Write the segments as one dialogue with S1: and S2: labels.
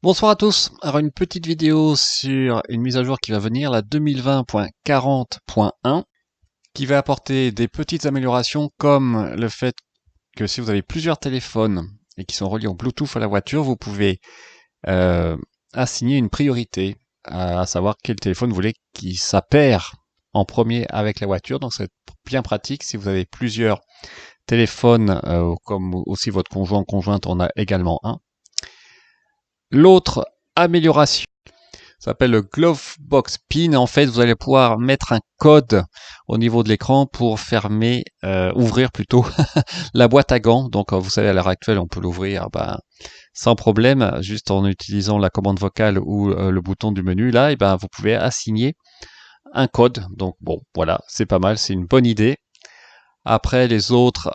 S1: Bonsoir à tous. Alors une petite vidéo sur une mise à jour qui va venir, la 2020.40.1, qui va apporter des petites améliorations comme le fait que si vous avez plusieurs téléphones et qui sont reliés en Bluetooth à la voiture, vous pouvez euh, assigner une priorité, à savoir quel téléphone vous voulez qui s'appaire en premier avec la voiture. Donc c'est bien pratique si vous avez plusieurs téléphones, comme aussi votre conjointe en a également un. L'autre amélioration s'appelle le Glovebox Pin. En fait, vous allez pouvoir mettre un code au niveau de l'écran pour fermer, ouvrir plutôt la boîte à gants. Donc, vous savez, à l'heure actuelle, on peut l'ouvrir sans problème, juste en utilisant la commande vocale ou le bouton du menu. Là, et vous pouvez assigner un code. Donc, bon, voilà, c'est pas mal, c'est une bonne idée. Après, les autres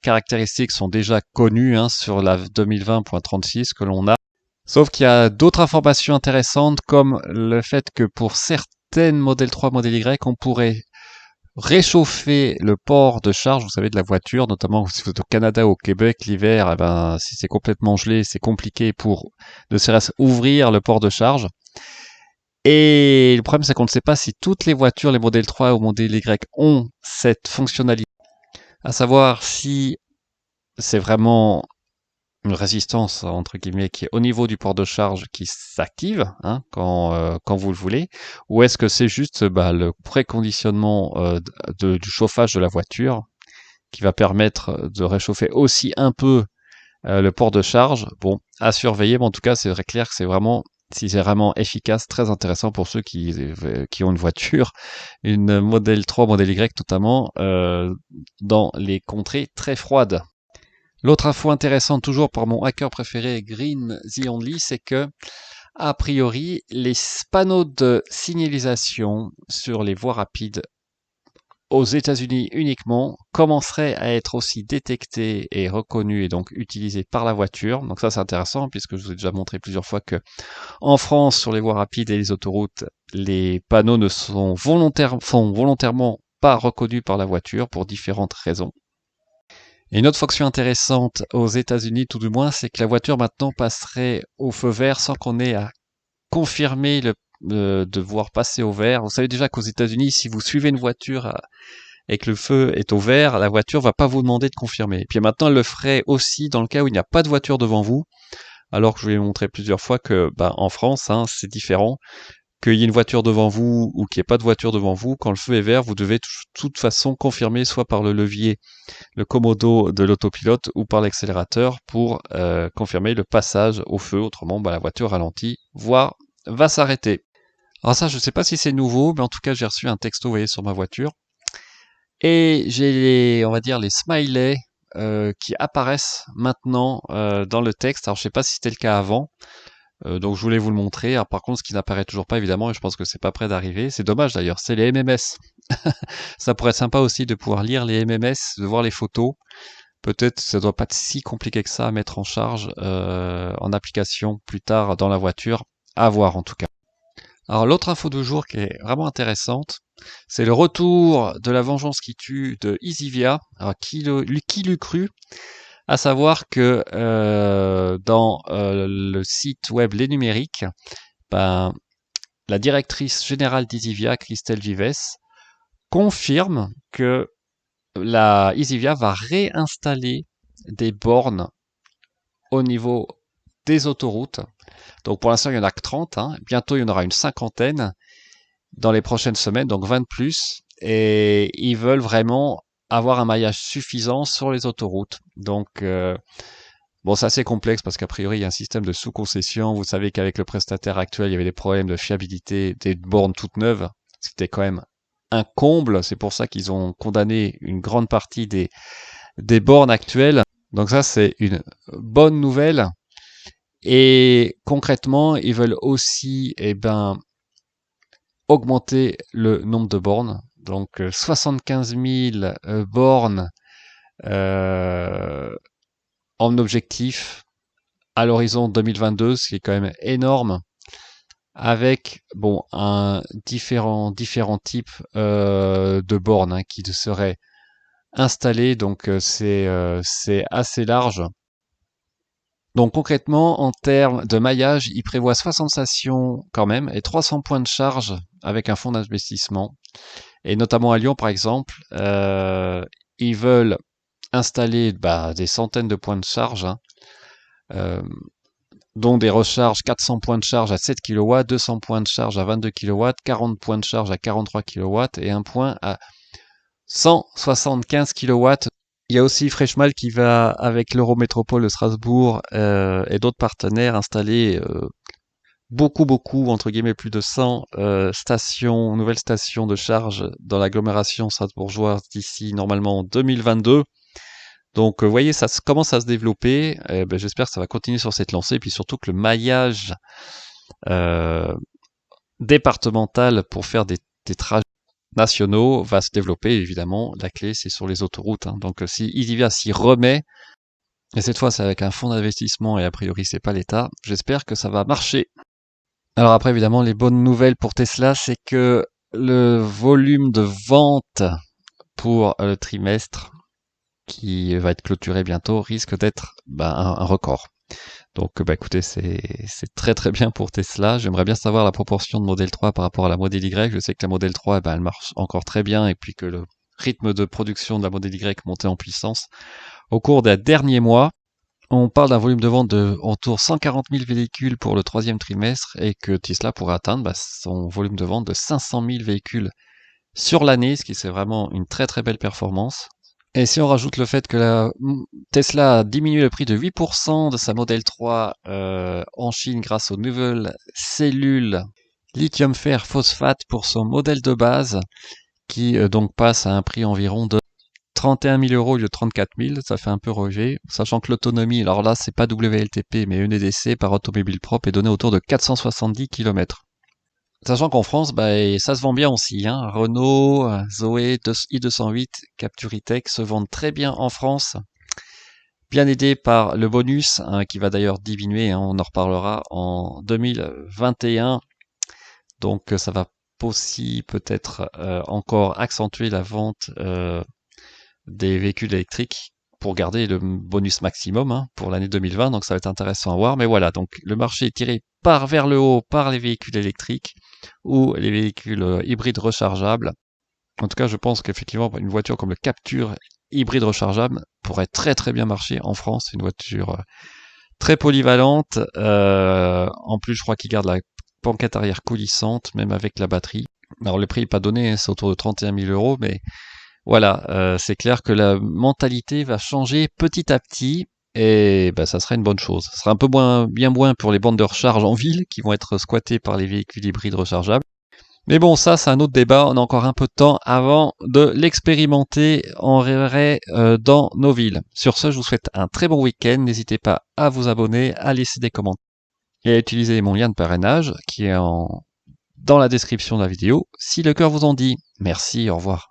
S1: caractéristiques sont déjà connues sur la 2020.36 que l'on a. Sauf qu'il y a d'autres informations intéressantes comme le fait que pour certaines modèles 3, modèle Y, on pourrait réchauffer le port de charge, vous savez, de la voiture, notamment si vous êtes au Canada ou au Québec l'hiver, si c'est complètement gelé, c'est compliqué pour ne serait-ce ouvrir le port de charge. Et le problème, c'est qu'on ne sait pas si toutes les voitures, les modèles 3 ou modèle Y, ont cette fonctionnalité. À savoir si c'est vraiment une résistance entre guillemets qui est au niveau du port de charge qui s'active quand vous le voulez, ou est-ce que c'est juste le préconditionnement du chauffage de la voiture qui va permettre de réchauffer aussi un peu le port de charge. Bon, à surveiller, mais en tout cas c'est clair que c'est vraiment, si c'est vraiment efficace, très intéressant pour ceux qui ont une voiture, une modèle 3, modèle Y notamment, dans les contrées très froides. L'autre info intéressante, toujours pour mon hacker préféré Green The Only, c'est que, a priori, les panneaux de signalisation sur les voies rapides aux États-Unis uniquement commenceraient à être aussi détectés et reconnus et donc utilisés par la voiture. Donc ça c'est intéressant puisque je vous ai déjà montré plusieurs fois que en France, sur les voies rapides et les autoroutes, les panneaux ne sont volontairement pas reconnus par la voiture pour différentes raisons. Et une autre fonction intéressante aux États-Unis, tout du moins, c'est que la voiture maintenant passerait au feu vert sans qu'on ait à confirmer le devoir passer au vert. Vous savez déjà qu'aux États-Unis, si vous suivez une voiture et que le feu est au vert, la voiture va pas vous demander de confirmer. Et puis maintenant, elle le ferait aussi dans le cas où il n'y a pas de voiture devant vous. Alors que je vous ai montré plusieurs fois que, en France, c'est différent. Qu'il y ait une voiture devant vous ou qu'il n'y ait pas de voiture devant vous, quand le feu est vert, vous devez de toute façon confirmer soit par le levier, le commodo de l'autopilote ou par l'accélérateur pour confirmer le passage au feu. Autrement, la voiture ralentit, voire va s'arrêter. Alors ça, je ne sais pas si c'est nouveau, mais en tout cas, j'ai reçu un texto, vous voyez, sur ma voiture. Et j'ai on va dire, les smileys qui apparaissent maintenant dans le texte. Alors, je ne sais pas si c'était le cas avant. Donc je voulais vous le montrer. Alors, par contre, ce qui n'apparaît toujours pas évidemment, et je pense que c'est pas près d'arriver, c'est dommage d'ailleurs, c'est les MMS. Ça pourrait être sympa aussi de pouvoir lire les MMS, de voir les photos. Peut-être ça doit pas être si compliqué que ça à mettre en charge en application plus tard dans la voiture. À voir en tout cas. Alors l'autre info du jour qui est vraiment intéressante, c'est le retour de la vengeance qui tue de Easivia. Alors qui l'eût cru? À savoir que dans le site web Les Numériques, la directrice générale d'Easivia, Christelle Vives, confirme que la Easivia va réinstaller des bornes au niveau des autoroutes. Donc pour l'instant, il n'y en a que 30. Bientôt, il y en aura une cinquantaine dans les prochaines semaines, donc 20 de plus. Et ils veulent vraiment avoir un maillage suffisant sur les autoroutes. Donc, bon, c'est assez complexe parce qu'a priori, il y a un système de sous-concession. Vous savez qu'avec le prestataire actuel, il y avait des problèmes de fiabilité des bornes toutes neuves. C'était quand même un comble. C'est pour ça qu'ils ont condamné une grande partie des bornes actuelles. Donc ça, c'est une bonne nouvelle. Et concrètement, ils veulent aussi, augmenter le nombre de bornes. Donc 75 000 bornes en objectif à l'horizon 2022, ce qui est quand même énorme, avec différents types de bornes qui seraient installées. Donc c'est assez large. Donc concrètement, en termes de maillage, il prévoit 60 stations quand même et 300 points de charge avec un fonds d'investissement. Et notamment à Lyon, par exemple, ils veulent installer des centaines de points de charge, hein, euh, dont des recharges 400 points de charge à 7 kW, 200 points de charge à 22 kW, 40 points de charge à 43 kW et un point à 175 kW. Il y a aussi Freshmall qui va, avec l'Eurométropole de Strasbourg et d'autres partenaires, installer beaucoup, entre guillemets, plus de 100 nouvelles stations de charge dans l'agglomération strasbourgeoise d'ici normalement 2022. Donc, vous voyez, ça commence à se développer. J'espère que ça va continuer sur cette lancée, puis surtout que le maillage euh, départemental pour faire des trajets nationaux va se développer. Évidemment, la clé, c'est sur les autoroutes, hein. Donc, si Isivia s'y remet, et cette fois, c'est avec un fonds d'investissement et a priori, c'est pas l'État, j'espère que ça va marcher. Alors après, évidemment, les bonnes nouvelles pour Tesla, c'est que le volume de vente pour le trimestre qui va être clôturé bientôt risque d'être un record. Donc écoutez, c'est très bien pour Tesla. J'aimerais bien savoir la proportion de Model 3 par rapport à la Model Y. Je sais que la Model 3, elle marche encore très bien et puis que le rythme de production de la Model Y montait en puissance. Au cours des derniers mois, on parle d'un volume de vente de autour 140 000 véhicules pour le troisième trimestre et que Tesla pourrait atteindre son volume de vente de 500 000 véhicules sur l'année, ce qui c'est vraiment une très belle performance. Et si on rajoute le fait que Tesla a diminué le prix de 8% de sa Model 3 en Chine grâce aux nouvelles cellules lithium fer phosphate pour son modèle de base, qui donc passe à un prix environ de 31 000 euros au lieu de 34 000, ça fait un peu relevé, sachant que l'autonomie, alors là c'est pas WLTP mais ENEDC par automobile propre est donnée autour de 470 km. Sachant qu'en France, ça se vend bien aussi, hein. Renault, Zoé, i208, Captur-E-Tech se vendent très bien en France, bien aidé par le bonus, hein, qui va d'ailleurs diminuer, hein, on en reparlera en 2021. Donc ça va aussi peut-être encore accentuer la vente des véhicules électriques pour garder le bonus maximum, hein, pour l'année 2020, donc ça va être intéressant à voir. Mais voilà, donc le marché est tiré vers le haut par les véhicules électriques ou les véhicules hybrides rechargeables. En tout cas, je pense qu'effectivement, une voiture comme le Captur hybride rechargeable pourrait très bien marcher en France. C'est une voiture très polyvalente. En plus, je crois qu'il garde la banquette arrière coulissante, même avec la batterie. Alors le prix n'est pas donné, hein, c'est autour de 31 000 euros, mais voilà, c'est clair que la mentalité va changer petit à petit et ça serait une bonne chose. Ce sera un peu bien moins pour les bandes de recharge en ville qui vont être squattées par les véhicules hybrides rechargeables. Mais bon, ça c'est un autre débat, on a encore un peu de temps avant de l'expérimenter en vrai dans nos villes. Sur ce, je vous souhaite un très bon week-end, n'hésitez pas à vous abonner, à laisser des commentaires et à utiliser mon lien de parrainage qui est dans la description de la vidéo si le cœur vous en dit. Merci, au revoir.